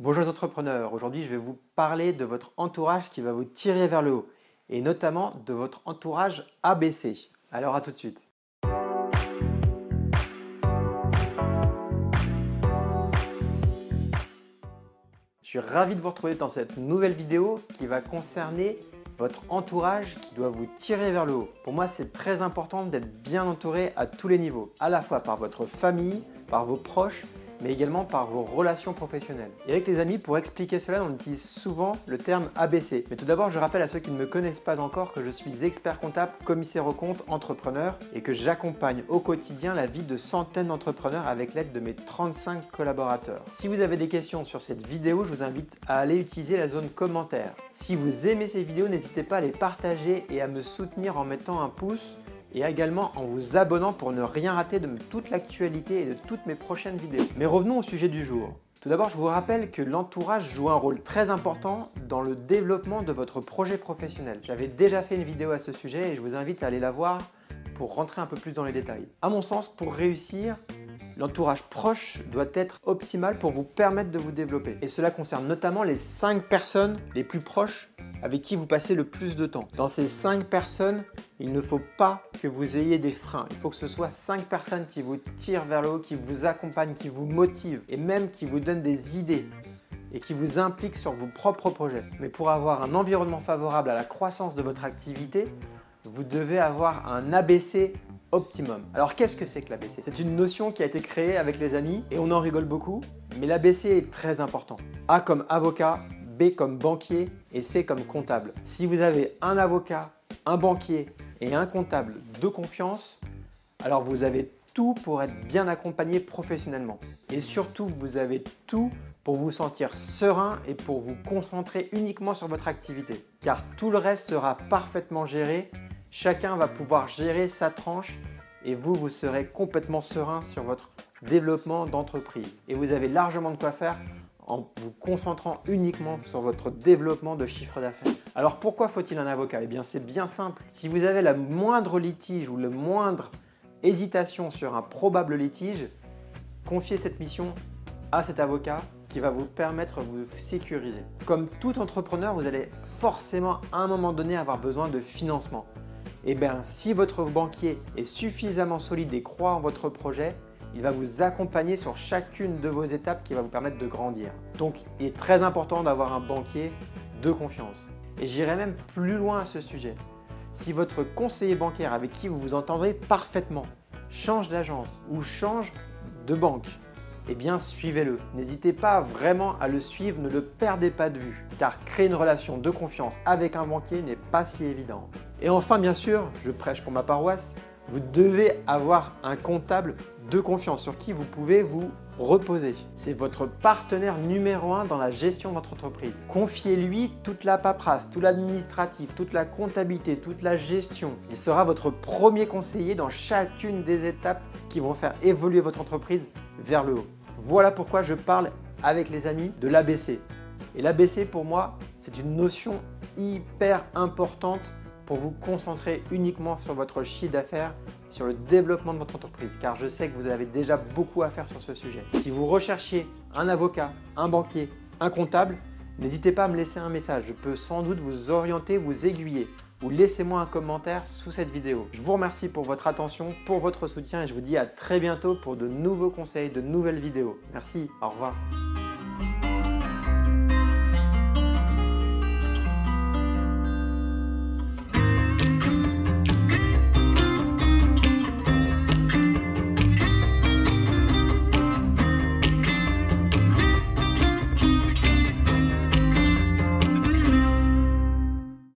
Bonjour les entrepreneurs, aujourd'hui je vais vous parler de votre entourage qui va vous tirer vers le haut et notamment de votre entourage ABC. Alors à tout de suite. Je suis ravi de vous retrouver dans cette nouvelle vidéo qui va concerner votre entourage qui doit vous tirer vers le haut. Pour moi, c'est très important d'être bien entouré à tous les niveaux, à la fois par votre famille, par vos proches, mais également par vos relations professionnelles. Et avec les amis, pour expliquer cela, on utilise souvent le terme ABC. Mais tout d'abord, je rappelle à ceux qui ne me connaissent pas encore que je suis expert comptable, commissaire aux comptes, entrepreneur et que j'accompagne au quotidien la vie de centaines d'entrepreneurs avec l'aide de mes 35 collaborateurs. Si vous avez des questions sur cette vidéo, je vous invite à aller utiliser la zone commentaires. Si vous aimez ces vidéos, n'hésitez pas à les partager et à me soutenir en mettant un pouce et également en vous abonnant pour ne rien rater de toute l'actualité et de toutes mes prochaines vidéos. Mais revenons au sujet du jour. Tout d'abord, je vous rappelle que l'entourage joue un rôle très important dans le développement de votre projet professionnel. J'avais déjà fait une vidéo à ce sujet et je vous invite à aller la voir pour rentrer un peu plus dans les détails. À mon sens, pour réussir, l'entourage proche doit être optimal pour vous permettre de vous développer. Et cela concerne notamment les 5 personnes les plus proches avec qui vous passez le plus de temps. Dans ces 5 personnes, il ne faut pas que vous ayez des freins. Il faut que ce soit 5 personnes qui vous tirent vers le haut, qui vous accompagnent, qui vous motivent et même qui vous donnent des idées et qui vous impliquent sur vos propres projets. Mais pour avoir un environnement favorable à la croissance de votre activité, vous devez avoir un ABC optimum. Alors qu'est-ce que c'est que l'ABC? C'est une notion qui a été créée avec les amis et on en rigole beaucoup, mais l'ABC est très important. A comme avocat, B comme banquier et C comme comptable. Si vous avez un avocat, un banquier et un comptable de confiance, alors vous avez tout pour être bien accompagné professionnellement. Et surtout, vous avez tout pour vous sentir serein et pour vous concentrer uniquement sur votre activité. Car tout le reste sera parfaitement géré. Chacun va pouvoir gérer sa tranche et vous serez complètement serein sur votre développement d'entreprise. Et vous avez largement de quoi faire en vous concentrant uniquement sur votre développement de chiffre d'affaires. Alors pourquoi faut-il un avocat? Eh bien c'est bien simple. Si vous avez la moindre litige ou le moindre hésitation sur un probable litige, confiez cette mission à cet avocat qui va vous permettre de vous sécuriser. Comme tout entrepreneur, vous allez forcément à un moment donné avoir besoin de financement. Eh bien, si votre banquier est suffisamment solide et croit en votre projet, il va vous accompagner sur chacune de vos étapes qui va vous permettre de grandir. Donc, il est très important d'avoir un banquier de confiance. Et j'irai même plus loin à ce sujet. Si votre conseiller bancaire avec qui vous vous entendrez parfaitement change d'agence ou change de banque, eh bien suivez-le. N'hésitez pas vraiment à le suivre, ne le perdez pas de vue, car créer une relation de confiance avec un banquier n'est pas si évident. Et enfin, bien sûr, je prêche pour ma paroisse, vous devez avoir un comptable de confiance sur qui vous pouvez vous reposer. C'est votre partenaire numéro 1 dans la gestion de votre entreprise. Confiez-lui toute la paperasse, tout l'administratif, toute la comptabilité, toute la gestion. Il sera votre premier conseiller dans chacune des étapes qui vont faire évoluer votre entreprise vers le haut. Voilà pourquoi je parle avec les amis de l'ABC. Et l'ABC pour moi, c'est une notion hyper importante pour vous concentrer uniquement sur votre chiffre d'affaires, sur le développement de votre entreprise, car je sais que vous avez déjà beaucoup à faire sur ce sujet. Si vous recherchez un avocat, un banquier, un comptable, n'hésitez pas à me laisser un message. Je peux sans doute vous orienter, vous aiguiller ou laissez-moi un commentaire sous cette vidéo. Je vous remercie pour votre attention, pour votre soutien et je vous dis à très bientôt pour de nouveaux conseils, de nouvelles vidéos. Merci, au revoir.